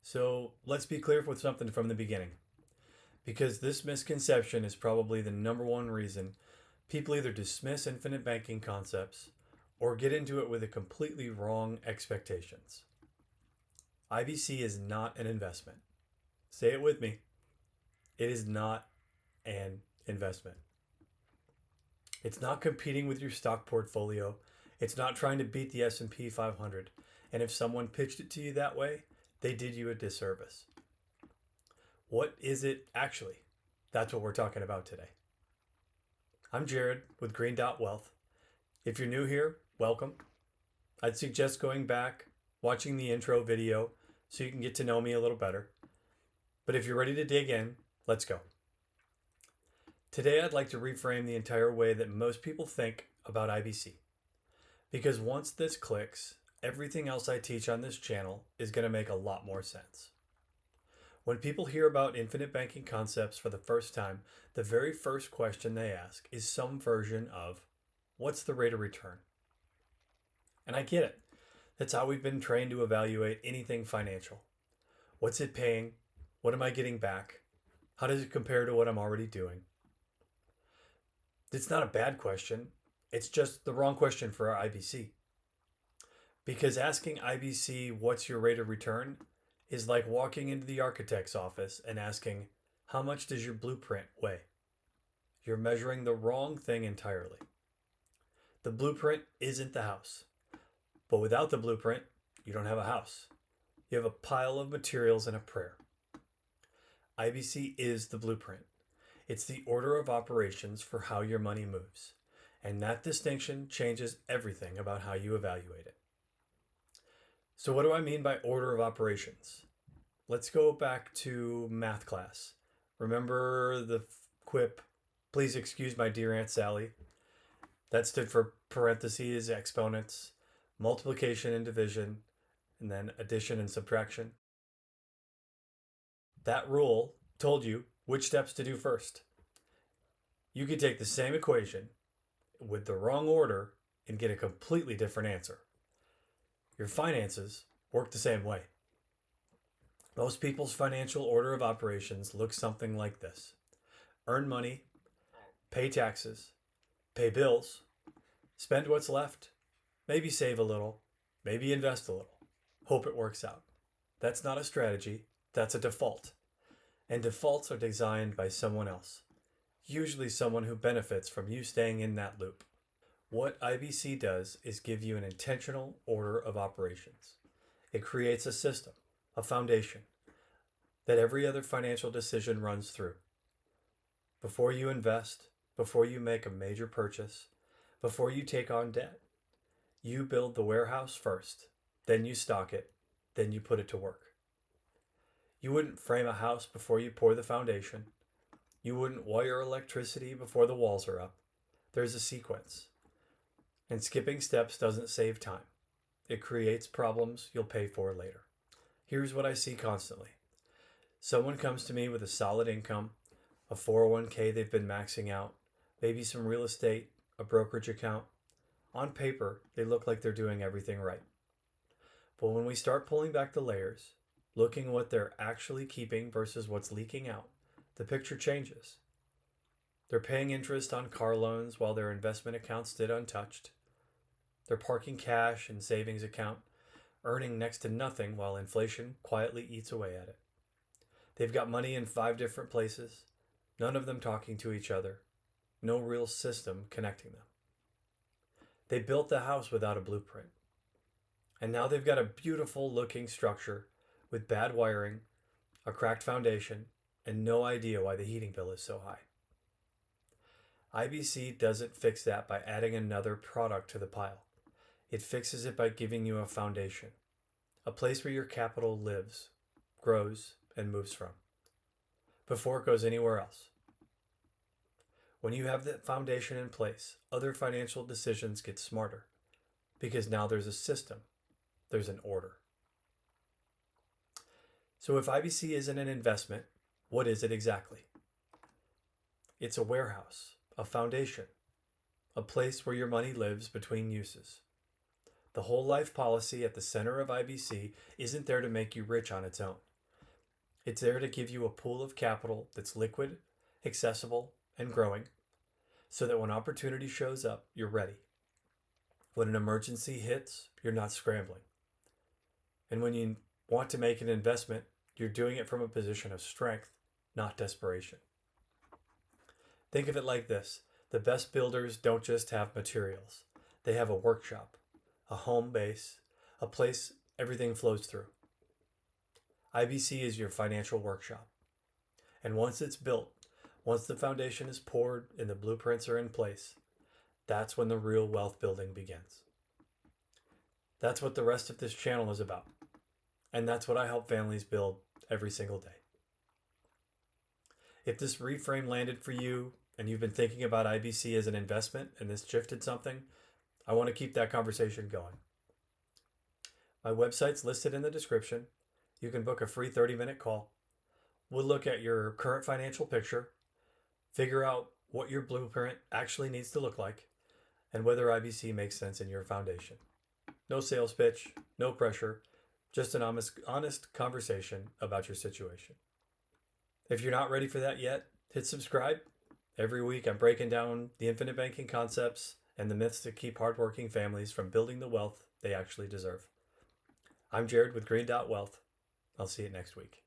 So let's be clear with something from the beginning, because this misconception is probably the number one reason people either dismiss infinite banking concepts or get into it with a completely wrong expectations. IBC is not an investment. Say it with me. It is not an investment. It's not competing with your stock portfolio. It's not trying to beat the S&P 500. And if someone pitched it to you that way, they did you a disservice. What is it actually? That's what we're talking about today. I'm Jared with Green Dot Wealth. If you're new here, welcome. I'd suggest going back, watching the intro video so you can get to know me a little better. But if you're ready to dig in, let's go. Today, I'd like to reframe the entire way that most people think about IBC. Because once this clicks, everything else I teach on this channel is going to make a lot more sense. When people hear about infinite banking concepts for the first time, the very first question they ask is some version of, what's the rate of return? And I get it. That's how we've been trained to evaluate anything financial. What's it paying? What am I getting back? How does it compare to what I'm already doing? It's not a bad question. It's just the wrong question for our IBC. Because asking IBC, what's your rate of return, is like walking into the architect's office and asking, how much does your blueprint weigh? You're measuring the wrong thing entirely. The blueprint isn't the house. But without the blueprint, you don't have a house. You have a pile of materials and a prayer. IBC is the blueprint. It's the order of operations for how your money moves. And that distinction changes everything about how you evaluate it. So what do I mean by order of operations? Let's go back to math class. Remember the quip, please excuse my dear Aunt Sally? That stood for parentheses, exponents, multiplication and division, and then addition and subtraction. That rule told you which steps to do first. You could take the same equation with the wrong order and get a completely different answer. Your finances work the same way. Most people's financial order of operations looks something like this: earn money, pay taxes, pay bills, spend what's left, maybe save a little, maybe invest a little, hope it works out. That's not a strategy, that's a default. And defaults are designed by someone else, usually someone who benefits from you staying in that loop. What IBC does is give you an intentional order of operations. It creates a system, a foundation, that every other financial decision runs through. Before you invest, before you make a major purchase, before you take on debt, you build the warehouse first, then you stock it, then you put it to work. You wouldn't frame a house before you pour the foundation. You wouldn't wire electricity before the walls are up. There's a sequence. And skipping steps doesn't save time. It creates problems you'll pay for later. Here's what I see constantly. Someone comes to me with a solid income, a 401k they've been maxing out, maybe some real estate, a brokerage account. On paper, they look like they're doing everything right. But when we start pulling back the layers, looking what they're actually keeping versus what's leaking out, the picture changes. They're paying interest on car loans while their investment accounts stayed untouched. They're parking cash in savings account, earning next to nothing while inflation quietly eats away at it. They've got money in 5 different places, none of them talking to each other, no real system connecting them. They built the house without a blueprint. And now they've got a beautiful looking structure with bad wiring, a cracked foundation, and no idea why the heating bill is so high. IBC doesn't fix that by adding another product to the pile. It fixes it by giving you a foundation, a place where your capital lives, grows, and moves from, before it goes anywhere else. When you have that foundation in place, other financial decisions get smarter, because now there's a system, there's an order. So if IBC isn't an investment, what is it exactly? It's a warehouse, a foundation, a place where your money lives between uses. The whole life policy at the center of IBC isn't there to make you rich on its own. It's there to give you a pool of capital that's liquid, accessible, and growing, so that when opportunity shows up, you're ready. When an emergency hits, you're not scrambling. And when you want to make an investment, you're doing it from a position of strength, not desperation. Think of it like this: the best builders don't just have materials, they have a workshop, a home base, a place everything flows through. IBC is your financial workshop. And once it's built, once the foundation is poured and the blueprints are in place, that's when the real wealth building begins. That's what the rest of this channel is about. And that's what I help families build every single day. If this reframe landed for you and you've been thinking about IBC as an investment and this shifted something, I want to keep that conversation going. My website's listed in the description. You can book a free 30-minute call. We'll look at your current financial picture, figure out what your blueprint actually needs to look like, and whether IBC makes sense in your foundation. No sales pitch, no pressure, just an honest conversation about your situation. If you're not ready for that yet, hit subscribe. Every week I'm breaking down the infinite banking concepts and the myths that keep hardworking families from building the wealth they actually deserve. I'm Jared with Green Dot Wealth. I'll see you next week.